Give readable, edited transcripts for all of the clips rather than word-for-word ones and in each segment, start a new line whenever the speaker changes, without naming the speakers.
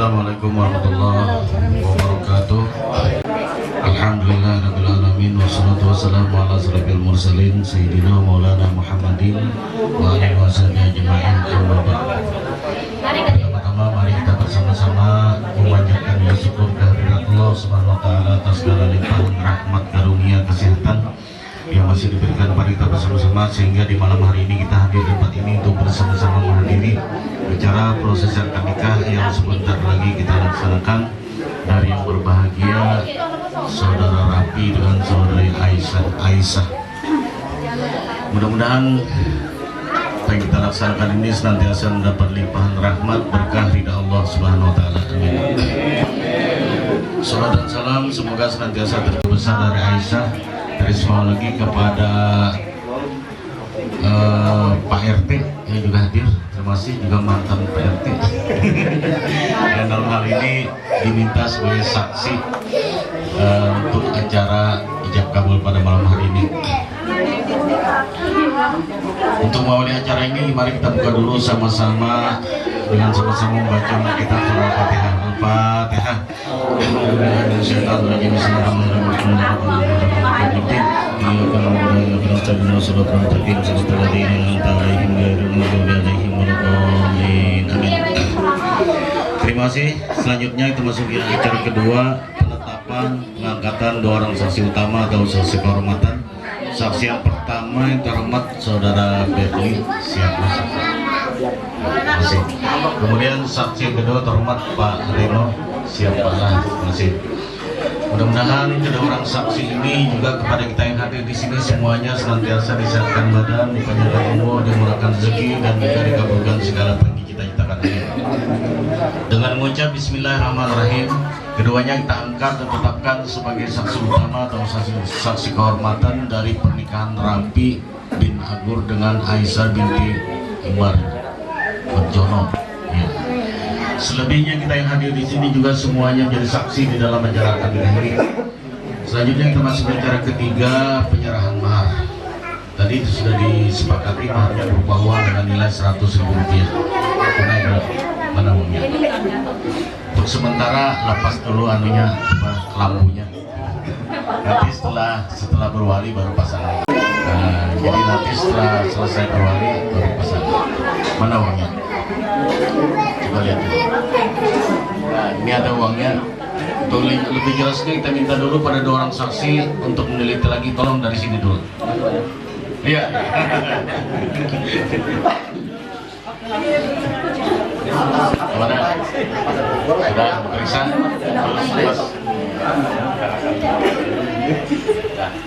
Assalamualaikum warahmatullahi wabarakatuh. Alhamdulillah rabbil alamin wassalatu wassalamu ala asyrofil mursalin sayyidina maulana Muhammadin wa alihi washabihi ajma'in. Pertama-tama mari kita bersama-sama memanjatkan syukur kehadirat Allah Subhanahu wa taala atas segala limpahan rahmat karunia kesehatan yang masih diberikan kepada kita bersama-sama, sehingga di malam hari ini kita hadir di tempat ini untuk bersama-sama menghadiri acara proses akad nikah yang sebentar lagi kita laksanakan dari yang berbahagia saudara Rapi dengan saudari Aisyah. Mudah-mudahan apa yang kita laksanakan ini senantiasa mendapat limpahan rahmat berkah ridha Allah Subhanahu wa taala. Amin. Salam dan salam semoga senantiasa terbesar dari Aisyah, dari semua lagi kepada Pak RT yang juga hadir. Terima kasih juga mantan Pak RT. Dan dalam hal ini diminta sebagai saksi untuk acara ijab kabul pada malam hari ini. Untuk mengawali acara ini, mari kita buka dulu sama-sama dengan sama-sama membaca kitab surah Al-Fatihah. Al-Fatihah. Terima kasih. Selanjutnya kita masuk ke acara kedua, penetapan pengangkatan dua orang saksi utama atau saksi kehormatan. Saksi yang pertama yang terhormat saudara Berli, siapa saksi? Masih. Kemudian saksi yang kedua terhormat Pak Reno, siapalah? Masih. Mudah-mudahan kedua orang saksi ini juga kepada kita yang hadir di sini semuanya senantiasa disehatkan badan, dipanjangkan umur, dimurahkan rezeki, dan juga dikabulkan segala apa yang dicita-citakan. Dengan mengucap Bismillahirrahmanirrahim, keduanya kita angkat dan tetapkan sebagai saksi utama atau saksi kehormatan dari pernikahan Rapi bin Agur dengan Aisyah binti Umar Berjono. Ya. Selebihnya kita yang hadir di sini juga semuanya menjadi saksi di dalam acara akad nikah ini. Selanjutnya kita masuk ke acara ketiga, penyerahan mahar. Tadi sudah disepakati maharnya berupa uang dengan nilai Rp100.000. Mana uangnya? Untuk sementara lepas dulu anunya, lampunya. Nanti setelah berwali baru pasang. Nah, jadi nanti setelah selesai berwali baru pasang. Mana uangnya? Coba lihat dulu. Nah, ini ada uangnya. Untuk lebih jelasnya kita minta dulu pada dua orang saksi untuk meneliti lagi. Tolong dari sini dulu. Iya. Mana? Sudah periksa?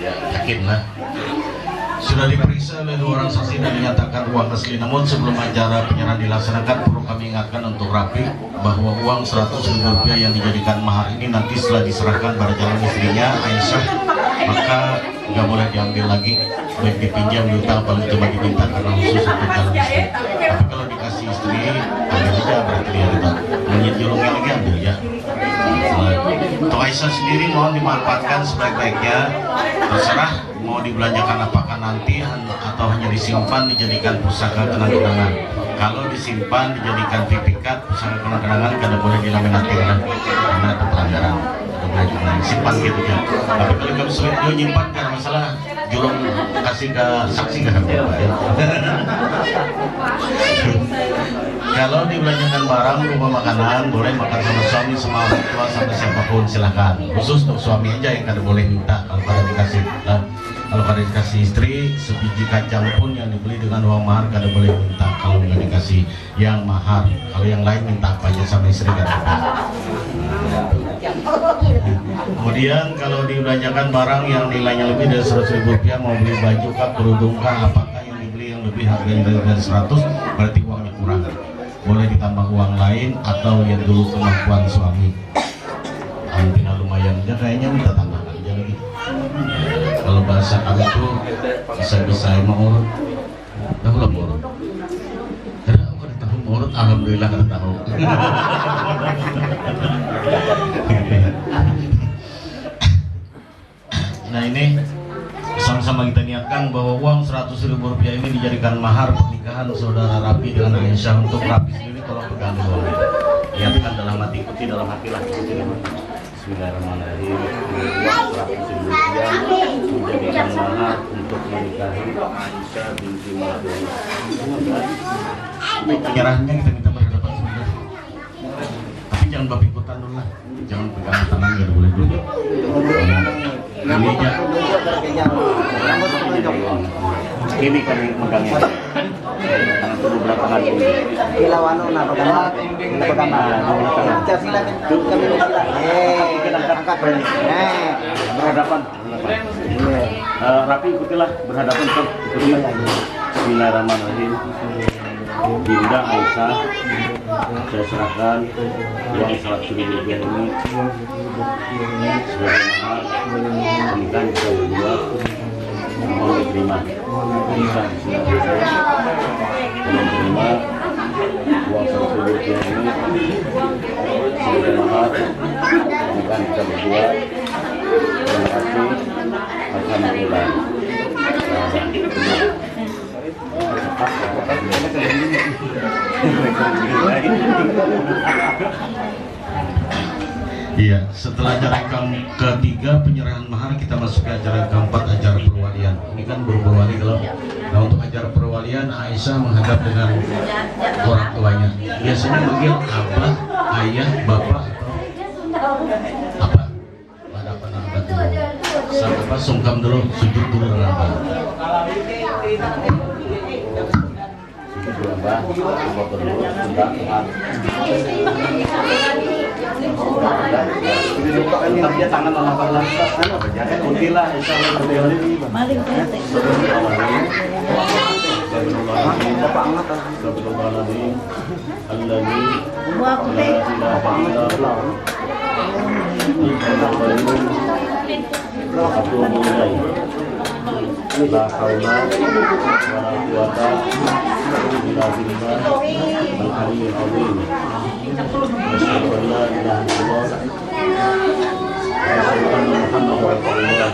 Ya, yakin lah. Sudah diperiksa oleh dua orang saksi dan dinyatakan uang asli. Namun sebelum acara penyerahan dilaksanakan, perlu kami ingatkan untuk Rapi bahwa uang Rp100.000 yang dijadikan mahar ini nanti setelah diserahkan pada calon istrinya Aisyah, maka nggak boleh diambil lagi, baik dipinjam, diutang, paling cuma diminta karena khusus untuk calon istri. Tapi kalau dikasih istri, ambil aja, berarti dia kita menyetulungnya lagi, ambil ya. Untuk Aisyah sendiri mohon dimanfaatkan sebaik-baiknya, terserah mau dibelanjakan apakah nanti atau hanya disimpan dijadikan pusaka kenang-kenangan. Kalau disimpan dijadikan pipikat pusaka kenang-kenangan, kada boleh dilaminatir karena itu pelanggaran. Simpan gitu ya. Tapi kalau kamu sulit juga nyimpan karena masalah julung kasih ke saksi kan ya. Kalau dibelanjakan barang berupa makanan, boleh makan sama suami, sama orang tua, sama siapapun silahkan. Khusus untuk suami aja yang kada boleh minta. Kalau pada dikasih kalau pada dikasih istri, sebiji kacang pun yang dibeli dengan uang mahar kada boleh minta. Kalau nggak dikasih yang mahar, kalau yang lain minta apa aja sama istri kada boleh. Kemudian kalau dibelanjakan barang yang nilainya lebih dari Rp100.000, mau beli baju kah, kerudung kah, apakah yang dibeli yang lebih harganya dari 100, berarti uangnya kurang. Boleh ditambah uang lain atau lihat dulu kemampuan suami. Antina lumayan, dia kayaknya minta tambahkan aja lagi. Kalau bahasa kami itu bisa emang urut. Dah belum urut. Ada aku ada tahu urut, alhamdulillah ada tahu. Nah ini sama-sama kita niatkan bahwa uang Rp100.000 ini dijadikan mahar pernikahan saudara Rapi dengan Aisyah. Untuk Rapi sendiri tolong pegang uangnya. niatkan dalam hati, ikuti dalam hati lah, ikuti dalam hati. Bismillahirrahmanirrahim. Uang 100.000 rupiah menjadikan mahar untuk menikahi Aisyah binti Madun. Penyerahannya kita minta berhadapan sebentar. Tapi jangan bapak ikutan dulu lah, jangan pegang tangan, nggak boleh dulu. Ini kan megangnya. Tangan tubuh belah tangan ini.
Kilawano na pegang. Pegang. Sila kami sila. Angkat.
Berhadapan. Rapi ikutilah berhadapan tuh. Ikutilah. Bismillahirrahmanirrahim. Dinda Aisyah, saya serahkan uang 100.000 rupiah ini sebagai mahar pernikahan kita berdua. Mohon diterima. Bisa menerima uang 100.000 rupiah ini sebagai mahar pernikahan kita berdua. Terima kasih. Alhamdulillah. Iya, setelah acara ketiga penyerahan mahar, kita masuk ke acara keempat, acara perwalian. Ini kan berwali kalau. Nah, untuk acara perwalian, Aisyah menghadap dengan orang tuanya. Biasanya manggil abah, ayah, bapak, atau apa? Hadapan abah dulu. Sampai pas sungkam dulu, sujud dulu dengan abah. Mbak, foto dulu, sebentar, tapi dia tangan orang Allah, jangan kuntilah, insyaallah berdiri. Maling kete. Bapak angkat, Subhanallah, Allahi, wa la haula wala quwata illa billah al-aliyyil azim. Asyhadu an la ilaha illallah wa asyhadu anna Muhammadar rasulullah.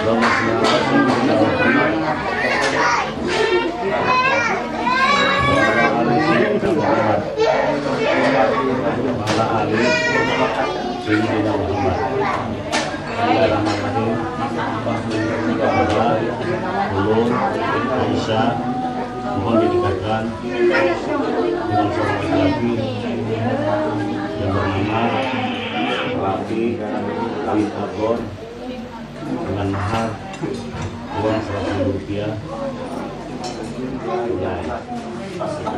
Allahumma shalli ala sayyidina Muhammad wa ala ali sayyidina Muhammad wa ala ali sayyidina Muhammad. Bismillahirrahmanirrahim. Ulun Aisyah mohon didekatkan dengan seorang laki-laki yang bernama Rafi bin Abon dengan mahar uang 100.000 rupiah. Terima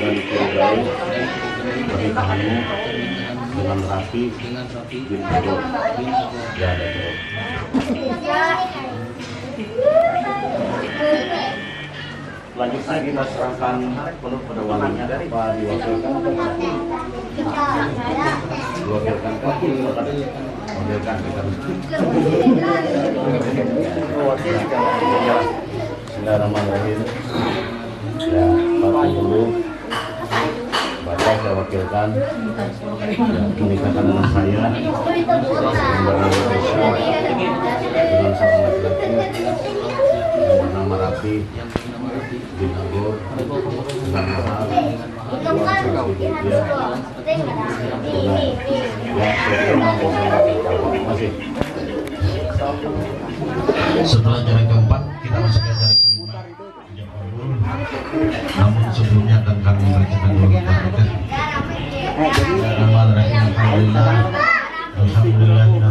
dan kembali pernikahanmu dengan Rafi bin Abon. Ya, ada jawab. Selanjutnya kita serahkan penuh pada walinya, apa diwakilkan? Diwakilkan Pak, diwakilkan kita. Bismillahirrahmanirrahim. Ya, Bapak dulu. Bapak saya wakilkan yang menikahkan anak saya yang bernama Aisyah dengan seorang laki-laki yang bernama Rafi bin Abon dengan mahar uang 100.000 rupiah. Masih. Setelah acara keempat, kita masuk ke acara kelima. Namun sebelumnya akan kami bacakan dulu Al-Fatihah. Alhamdulillah. Alhamdulillah.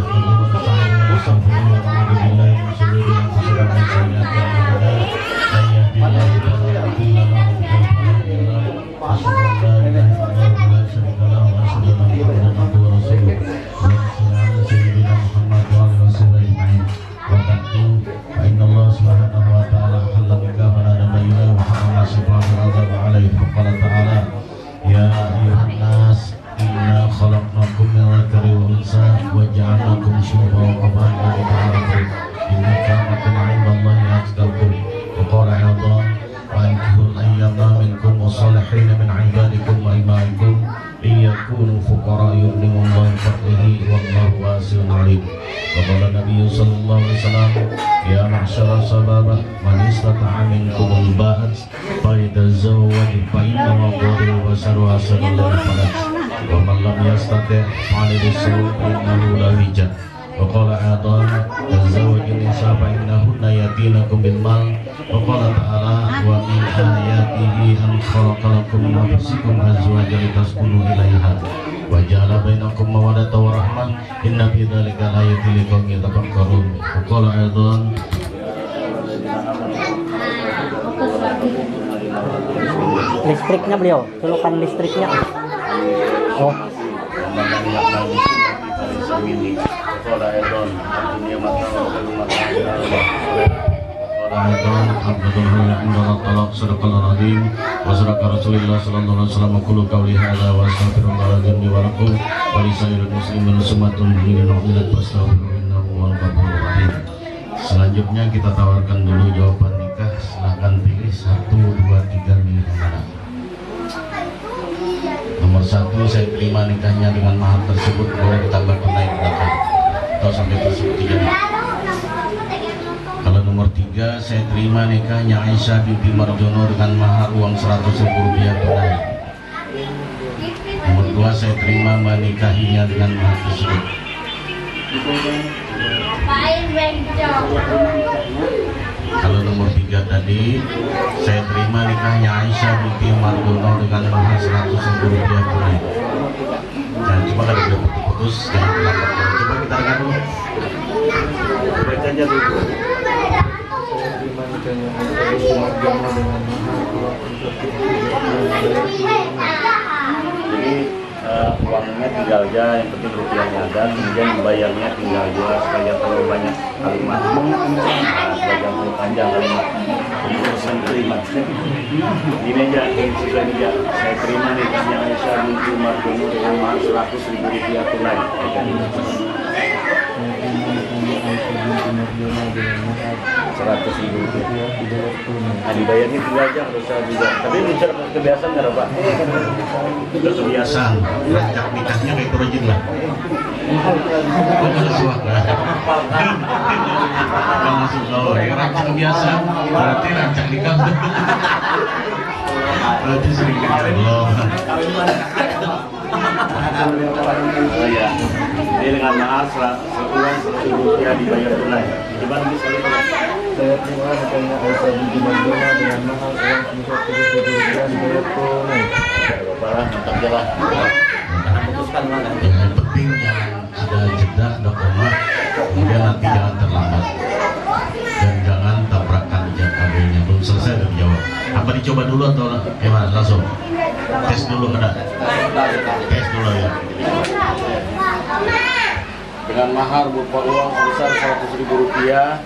takunu fuqara yughnihimullahu min fadlihi wallahu wasi'un 'alim. Wa qala Nabi sallallahu alaihi wasallam, ya ma'syara sababa man istata'a minkumul ba'at falyatazawwaj fa innahu ghadru wa sharru hasanun lil faraj. Wa man lam yastati' falyatazawwaj fa innahu la wijah. Wa qala Adam tazawwajun nisa fa innahunna yatinakum bil mal. Wa qala ta'ala wa min ayatihi an khalaqa lakum min anfusikum azwajan litaskunu ilaiha wa ja'ala bainakum mawaddatan wa rahmah inna fi dzalika laayatin liqaumin yatafakkarun. Wa qala Adam
Listriknya beliau, colokan listriknya. Oh.
Selanjutnya kita tawarkan dulu jawaban nikah. Silahkan pilih 1, 2, 3 milih yang mana. Nomor 1, saya terima nikahnya dengan mahar tersebut, boleh ditambah tunai belakang atau sampai tersebut 3. Kalau nomor 3, saya terima nikahnya Aisyah binti Marjono dengan mahar uang 100.000 rupiah tunai. Nomor 2, saya terima menikahinya dengan mahar tersebut. Kalau nomor 3 tadi, saya terima nikahnya Aisyah binti Marjono dengan mahar 100.000 rupiah tunai. Jangan coba kalau udah putus-putus, jangan terlambat. Coba kita rekan dulu. Baca aja dulu. Jadi uangnya tinggal aja, yang penting rupiahnya ada, kemudian membayarnya tinggal aja supaya terlalu banyak kalimat, supaya terlalu panjang kalimat. Saya terima. Ini aja, saya terima nikahnya Aisyah binti Marjono dengan mahar 100.000 rupiah tunai. Nah, dibayarnya tinggal aja, harus juga. Tapi bisa kebiasaan nggak Pak? Udah kebiasaan. Rancak nikahnya kayak rajin lah. Oh kalau suaka. Kalau suka, ya rancak kebiasaan. Berarti rancak nikah. Berarti sering Allah. Oh ya. Ini dengan mahar 100.000 rupiah dibayar tunai. Coba lagi sekali.
Saya terima nikahnya Aisyah binti Marjono dengan mahar uang sebesar 100.000 rupiah dibayar tunai.
Bapak, mantap jalan. Karena putuskan mana? Yang penting jangan ada jeda, ada koma, kemudian nanti jangan terlambat dan jangan tabrakan jam kabelnya. Belum selesai udah dijawab. Apa dicoba dulu atau gimana? Langsung tes dulu ada. Tes dulu ya. Dengan mahar berupa uang sebesar 100.000 rupiah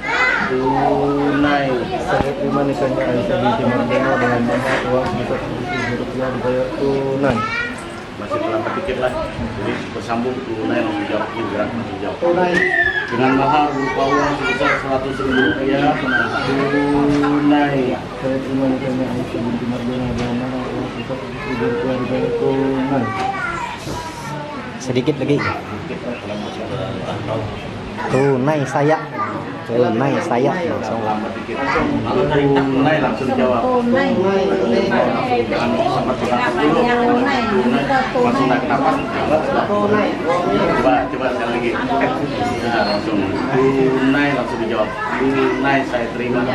tunai.
Saya terima nikahnya Aisyah binti Marjono dengan mahar uang sebesar 100.000 rupiah dibayar tunai.
Masih terlambat dikit lah. Jadi bersambung tunai langsung jawab, gerak langsung jawab. Tunai. Dengan mahar berupa uang sebesar 100.000 rupiah tunai.
Saya terima nikahnya Aisyah binti Marjono dengan mahar uang sebesar 100.000 rupiah dibayar tunai.
Sedikit lagi. Tunai saya. Tunai saya langsung.
Tunai langsung jawab. Langsung naik nafas. Coba sekali lagi. Langsung tunai langsung dijawab. Tunai saya terima.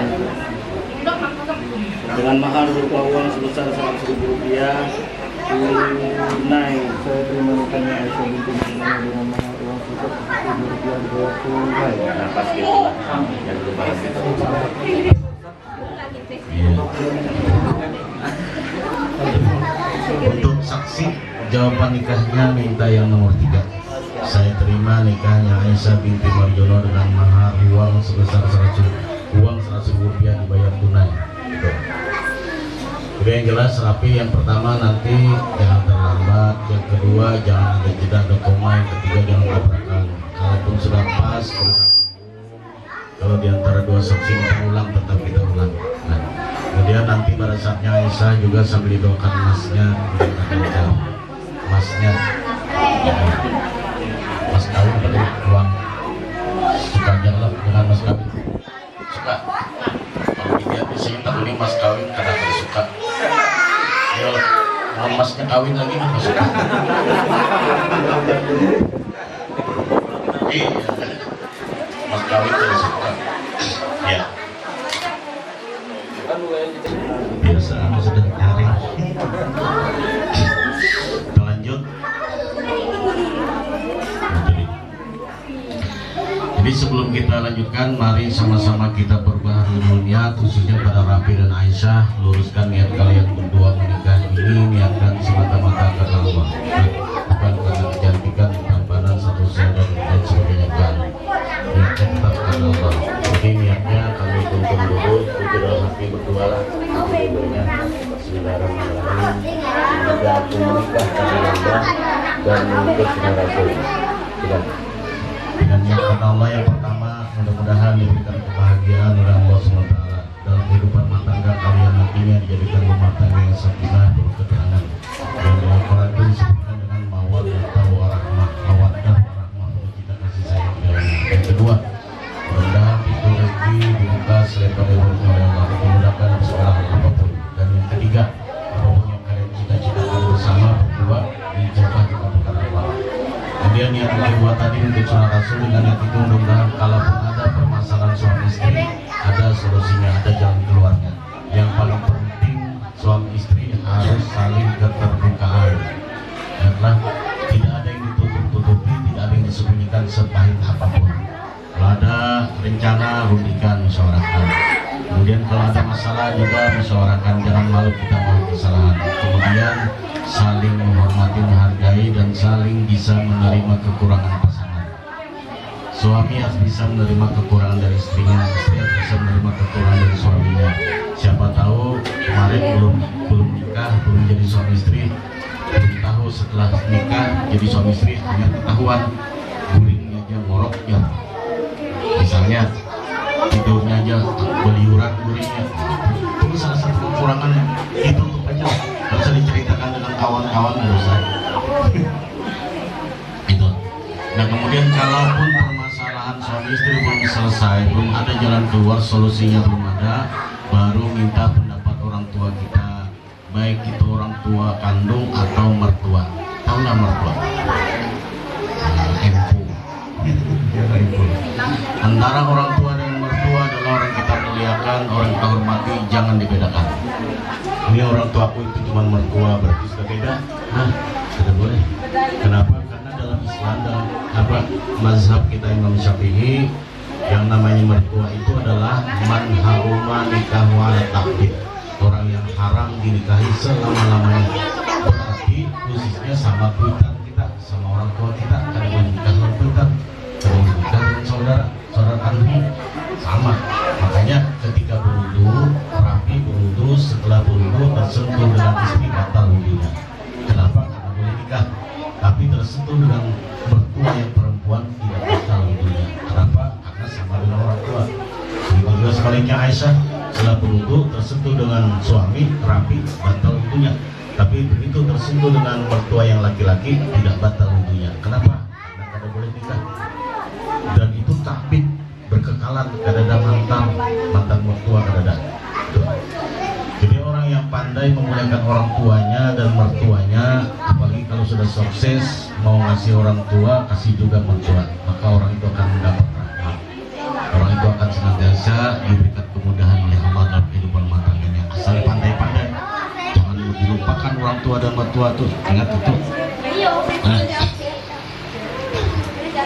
Dengan mahar berupa uang sebesar 100.000 rupiah tunai.
Saya terima nikahnya Aisyah binti Marjono dengan mahar uang sebesar 100.000 rupiah dibayar tunai.
Nah, pas gitu lah. Yang berbalas gitu. Untuk saksi jawaban nikahnya minta yang nomor 3. Saya terima nikahnya Aisyah binti Marjono dengan mahar uang sebesar 100.000 rupiah dibayar tunai. Gitu. Udah yang jelas rapi. Yang pertama nanti jangan terlambat, yang kedua jangan ada jeda, ada koma, yang ketiga jangan tabrakan. Kalaupun sudah pas bersambung, kalau diantara dua saksi kita ulang tetap kita ulang. Nah, kemudian nanti pada saatnya Aisyah juga sambil doakan emasnya. masnya. Mas kawin pada uang suka jalan dengan mas kawin suka. Kalau dilihat di sini tahun ini mas kawin karena tidak suka. Ya kalau masnya kawin lagi nggak suka. Iya, mas kawin tidak suka. Ya. Biasa aku sudah nyari. Kita lanjut. Jadi sebelum kita lanjutkan, mari sama-sama kita berbaharul niat, khususnya pada Rafi dan Aisyah. Luruskan niat kalian berdua menikah ini, niatkan semata-mata karena Allah, bukan karena kecantikan, tampanan, statusnya dan lain sebagainya. Bukan. Niatnya tetap karena Allah. Jadi niatnya kami tuntun dulu, dalam hati berdua lah. Sebelumnya Bismillahirrahmanirrahim. Semoga aku menikah karena Allah dan mengikut sunnah Rasul. Sudah. Dengan niat karena Allah yang pertama, mudah-mudahan diberikan kebahagiaan oleh Allah SWT dalam kehidupan rumah tangga kalian nantinya, dijadikan rumah tangga yang sakinah berketerangan yang dalam Al-Quran itu disebutkan dengan mawaddah warahmah, mawaddah warahmah, kita kasih sayang dalamnya. Yang kedua, mudah-mudahan pintu rezeki dibuka selebar-lebarnya oleh Allah, dimudahkan segala hal apapun. Dan yang ketiga, apapun yang kalian cita-citakan bersama berdua dijauhkan kita perkara Allah. Kemudian yang kedua tadi untuk sunnah Rasul, dengan yang itu mudah-mudahan kalaupun ada permasalahan suami istri, ada solusinya, ada jalan keluarnya. Yang paling penting suami istri harus saling keterbukaan. Karena tidak ada yang ditutup-tutupi, tidak ada yang disembunyikan sepahit apapun. Kalau ada rencana, rundikan, musyawarahkan. Kemudian kalau ada masalah juga musyawarahkan, jangan malu kita mau kesalahan. Kemudian saling menghormati, menghargai, dan saling bisa menerima kekurangan pasangan. Suami harus bisa menerima kekurangan dari istrinya, istri harus bisa menerima kekurangan dari suaminya. Siapa tahu kemarin belum nikah, belum jadi suami istri, belum tahu setelah nikah jadi suami istri ternyata ketahuan guringnya aja ngoroknya. Misalnya tidurnya aja beliuran guringnya. Itu salah satu kekurangan, itu untuk aja nggak usah diceritakan dengan kawan-kawan, nggak usah. Itu. Dan kemudian kalaupun permasalahan suami istri belum selesai, belum ada jalan keluar, solusinya belum ada, baru minta pendapat orang tua kita, baik itu orang tua kandung atau mertua. Tahu nggak mertua? Empu. Antara orang tua dan mertua adalah orang kita muliakan, orang kita hormati, jangan dibedakan. Ini orang tua aku itu cuma mertua, berarti sudah beda. Nah, tidak boleh. Kenapa? Karena dalam Islam, dalam mazhab kita Imam Syafi'i, yang namanya mertua itu adalah man haruma nikah wa ta'bid, orang yang haram dinikahi selama-lamanya. Berarti khususnya sama kuitan kita, sama orang tua kita, karena menikah sama kuitan, kalau menikah dengan saudara kandung sama. Makanya ketika berwudu, rapi berwudu, setelah berwudu tersentuh dengan istri batal wudunya. Kenapa? Karena boleh nikah. Tapi tersentuh dengan mertua yang perempuan tidak batal wudunya. Kenapa? Karena sama dengan orang tua. Begitu juga sebaliknya Aisyah, setelah berwudu tersentuh dengan suami, rapi, batal wudunya. Tapi begitu tersentuh dengan mertua yang laki-laki tidak batal wudunya. Kenapa? Karena kada boleh nikah. Dan itu takbid berkekalan, kadada mantan mertua kadada. Jadi orang yang pandai memuliakan orang tuanya dan mertuanya, apalagi kalau sudah sukses mau ngasih orang tua, kasih juga mertua, maka orang itu akan mendapat rahmat. Orang itu akan senantiasa diberikan kemudahan oleh Allah dalam kehidupan rumah tangganya. Asal pandai-pandai, jangan dilupakan orang tua dan mertua tuh, ingat itu. Nah,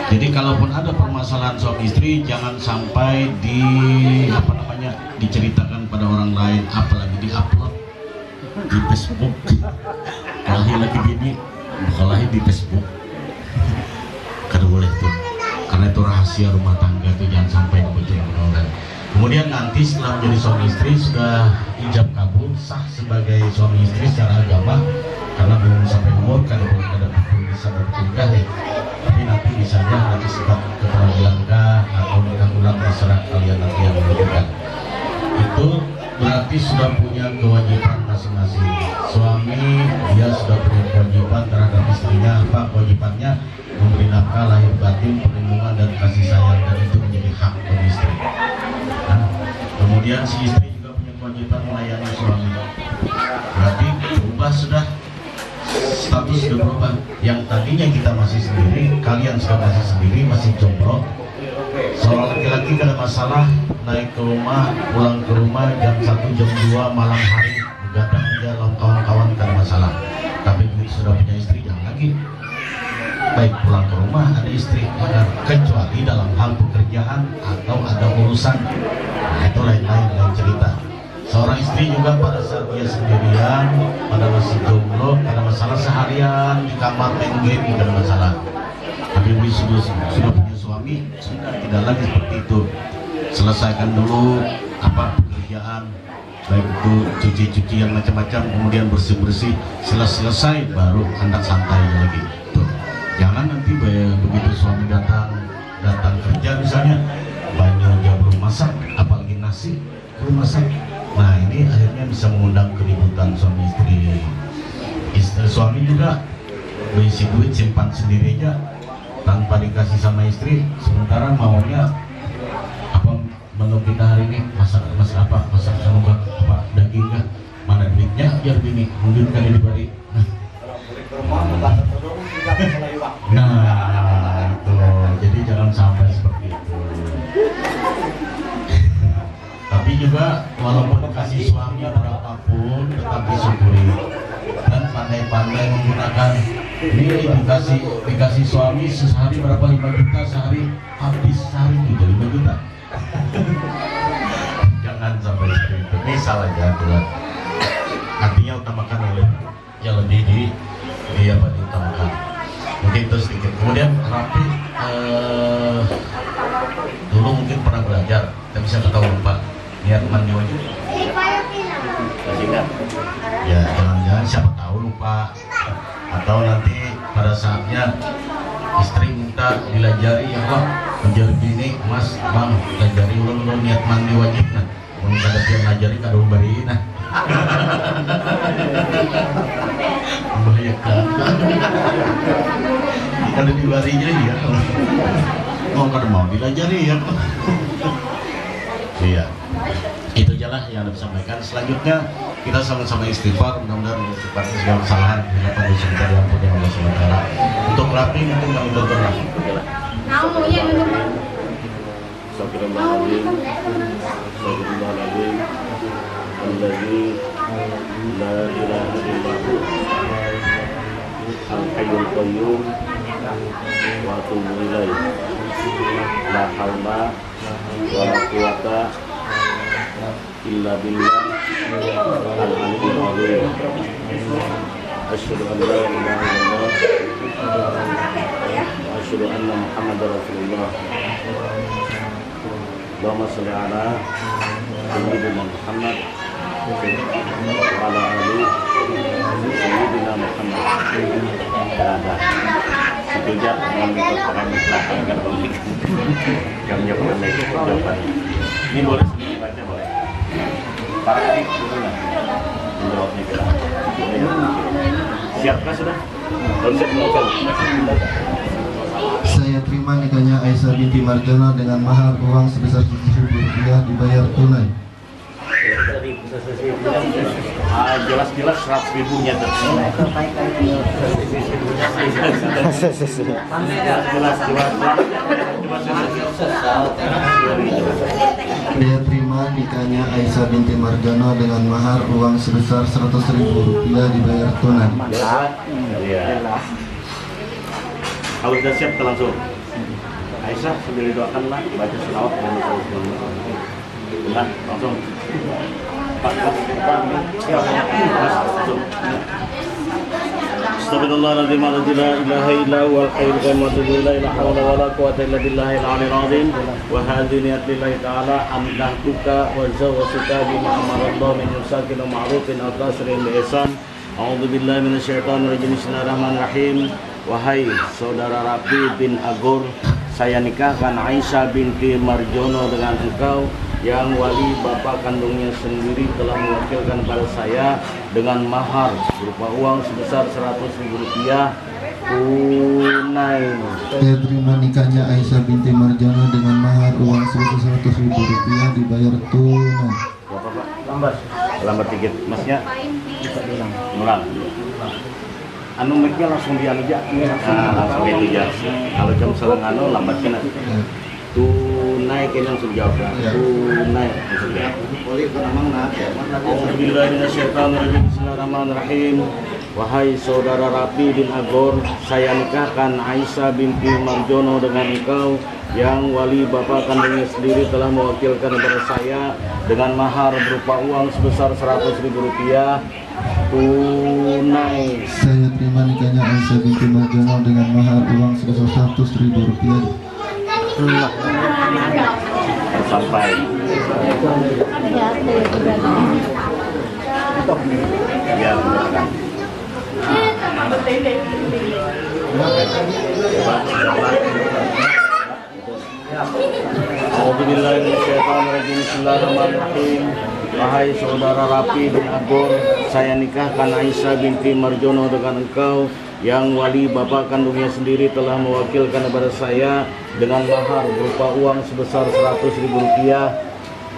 jadi kalaupun ada permasalahan suami istri, jangan sampai diceritakan pada orang lain, apalagi di-upload di Facebook. Kalau lagi gini, bakal di Facebook. Kada boleh tuh, karena itu rahasia rumah tangga, itu jangan sampai dibocorkan orang. Kemudian nanti setelah menjadi suami istri sudah ijab kabul, sah sebagai suami istri secara agama, karena belum sampai umur, kada bisa bernikah ya. Tapi nanti misalnya nanti sebab keterampilan atau nikah ulang, terserah kalian nanti yang menentukan. Itu berarti sudah punya kewajiban masing-masing. Suami dia sudah punya kewajiban terhadap istrinya, apa kewajibannya? Memberi nafkah lahir batin, perlindungan dan kasih sayang, dan itu menjadi hak bagi istri. Nah, kemudian si istri juga punya kewajiban melayani suami. Berarti berubah sudah, status sudah berubah. Yang tadinya kita masih sendiri, kalian sudah masih sendiri, masih jomblo. Seorang laki-laki kada masalah naik ke rumah, pulang ke rumah jam 1, jam 2 malam hari, begadang aja lawan kawan-kawan kada masalah. Tapi sudah punya istri jangan lagi. Baik pulang ke rumah ada istri, maka kecuali dalam hal pekerjaan atau ada urusan, nah, itu lain cerita. Seorang istri juga pada saat dia sendirian, pada masih jomblo, ada masalah seharian di kamar main game, tidak ada masalah. Tapi sudah punya suami, sudah tidak lagi seperti itu. Selesaikan dulu apa pekerjaan, baik itu cuci-cucian macam-macam, kemudian bersih-bersih, selesai baru hendak santai lagi. Tuh. Jangan nanti begitu suami datang kerja misalnya, banyak aja belum masak, apalagi nasi belum masak. Nah ini akhirnya bisa mengundang keributan suami istri. Suami juga berisi duit simpan sendiri aja tanpa dikasih sama istri, sementara maunya apa menu kita hari ini masak apa, masak sama apa daging kah, mana duitnya biar bini mungkin kali diberi. Nah itu jadi jangan sampai seperti itu. Tapi juga walaupun kasih suami berapapun tetap disyukuri dan pandai-pandai menggunakan. Ini dikasih suami sehari berapa, 5 juta sehari, habis sehari juga 5 juta. Jangan sampai seperti itu. Ini salah jadwal. Artinya utamakan yang lebih diutamakan. Mungkin itu sedikit. Kemudian rapi dulu mungkin pernah belajar, tapi bisa ketahui lupa. Niat mandi wajib. Masih ingat? Ya jangan-jangan siapa tahu lupa. Atau nanti pada saatnya istri minta dilajari, ya kok menjadi bini, mas, bang, dilajari ulang niat mandi wajib. Nah, kalau kada dia ngajari kada beri, nah. Membahayakan. Kada dibarinya ya. Mau kada mau dilajari ya. Iya. Itu aja lah yang ada disampaikan. Selanjutnya kita sama-sama istighfar, mudah-mudahan istighfar segala kesalahan harapan dosa kita diampuni oleh Allah Subhanahu wa taala. Untuk rapi mungkin kami tonton lah.
Astagfirullahaladzim Alladzi la ilaha illahu al-hayyul qayyum wa atubu ilaih. La haula wa la quwata illa billah al-aliyyil azim. Asyhadu an la ilaha illallah wa asyhadu anna Muhammadar Rasulullah. Allahumma shalli ala sayyidina Muhammad wa ala ali sayyidina Muhammad. Ada sekejap mengucapkan belakang kan boleh. Jamnya boleh jawaban. Ini boleh sedikit baca boleh. Para adik dulu lah menjawabnya kita. Siapkah sudah? Konsep novel.
Saya terima nikahnya Aisyah binti Marjono dengan mahar uang sebesar Rp7.000 dibayar tunai.
Jelas-jelas 100.000 nya
Saya terima nikahnya Aisyah binti Marjono dengan mahar uang sebesar Rp100.000 dibayar tunai.
Kalau sudah siap kita langsung. Aisyah sambil doakanlah, baca selawat dan langsung. Astagfirullahaladzim la ilaha illa huwal hayyul qayyum wa atubu ilaihi la haula wa la quwwata illa billahil aliyyil azim wa hadhihi niyyat lillahi ta'ala amdahtuka wa zawwatuka bima amara Allah min yusakin wa ma'rufin aw tasrin bi ihsan. A'udzu billahi minasyaitonir rajim. Bismillahirrahmanirrahim. Wahai saudara Rafi bin Agor, saya nikahkan Aisyah binti Marjono dengan engkau yang wali bapak kandungnya sendiri telah mewakilkan pada saya dengan mahar berupa uang sebesar 100.000 rupiah tunai.
Saya terima nikahnya Aisyah binti Marjana dengan mahar uang sebesar 100.000 rupiah dibayar tunai.
Bapak Pak, lambat dikit masnya. Ulang. Anu mic-nya langsung di anu aja. Langsung itu aja. Kalau jam selang anu lambat kena. Tunai kena langsung jawab. Tunai langsung jawab. Auzubillahiminasyaitonirrajim. Bismillahirrahmanirrahim. Wahai saudara Rapi bin Agor, saya nikahkan Aisyah binti Marjono dengan engkau yang wali bapak kandungnya sendiri telah mewakilkan kepada saya dengan mahar berupa uang sebesar 100.000 rupiah tunai.
Saya terima nikahnya Aisyah binti Marjono dengan mahar uang sebesar 100.000 rupiah.
Sampai ya, silakan. Auzubillahiminasyaitonirrajim. Bismillahirrahmanirrahim. Wahai saudara Rapi bin Agor, saya nikahkan Aisyah binti Marjono dengan engkau yang wali bapak kandungnya sendiri telah mewakilkan kepada saya dengan mahar berupa uang sebesar 100.000 rupiah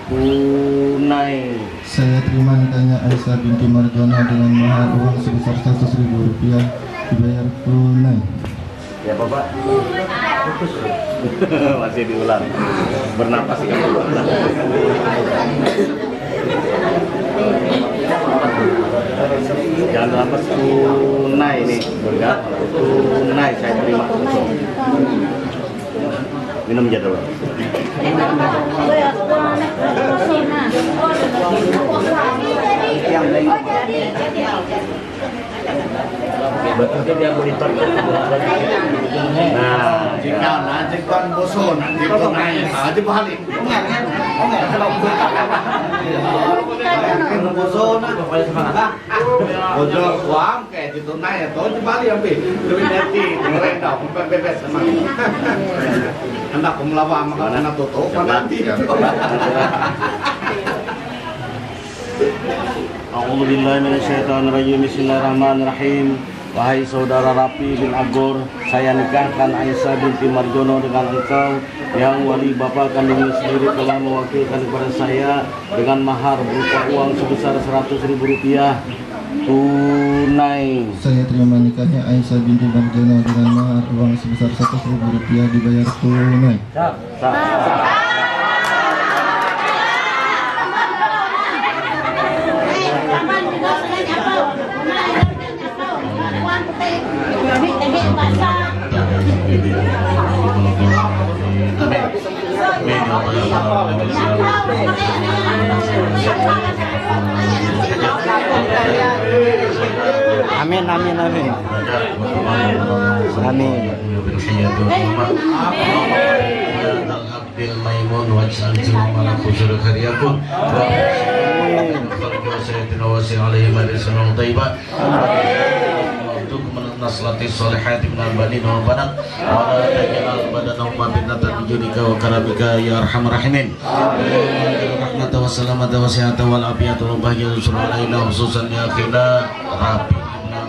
tunai.
Saya terima nikahnya Aisyah binti Marjono dengan mahar uang sebesar 100.000 rupiah dibayar tunai.
Ya Bapak. Masih diulang. Bernapas kamu. Jangan terlambat, tunai nih, berkat tunai saya terima langsung. Minum aja dulu. Betul dia monitor. Nah,
jika nanti kan bosan, nanti tunai, aja balik. Bosan, bosan uang kayak di tunai atau di balik ambil, lebih nanti mereka bebas sama. Anak kumlawa makan anak tutup nanti.
A'udzubillahiminasyaitonirrajim. Bismillahirrahmanirrahim. Wahai saudara Rapi bin Agor, saya nikahkan Aisyah binti Marjono dengan engkau yang wali bapak kandungnya sendiri telah mewakilkan kepada saya dengan mahar berupa uang sebesar 100.000 rupiah tunai.
Saya terima nikahnya Aisyah binti Marjono dengan mahar uang sebesar 100.000 rupiah dibayar tunai.
Amin, amin, amin. Amin.
Maimun waj'al jumala khusur karyakum wa khalqa sayyidina wa alaihi wa thayyibah untuk naslati solihati minal banin wa banat wa la taj'al badanahum fitnatan bijudika wa karamika ya arhamar rahimin. Rahmatan wa salamatan wa sihatan wal afiyatan wa bahagiatan alaina khususan ya akhina Rapi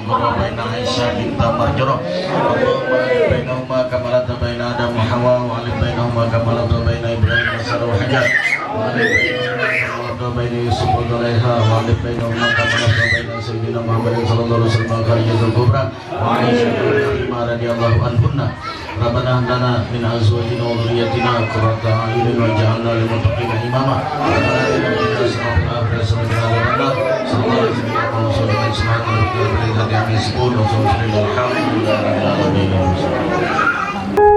baina Aisyah binti Marjono Allahumma bainahuma kama baina Adam wa Hawa wa alif bainahuma kama baina Ibrahim wa Sarah wa Hajar wa alif bainahuma baina Yusuf wa Zulaiha wa alif bainahuma kama baina Sayyidina Muhammadin sallallahu alaihi wasallam khalijatul kubra wa Aisyah binti radhiyallahu anhunna Rabbana lana min azwajina wa dhurriyyatina qurrata a'yunin waj'alna lil muttaqina imama Rabbana atina fid dunya hasanatan wa qina adzaban nar sallallahu alaihi wasallam.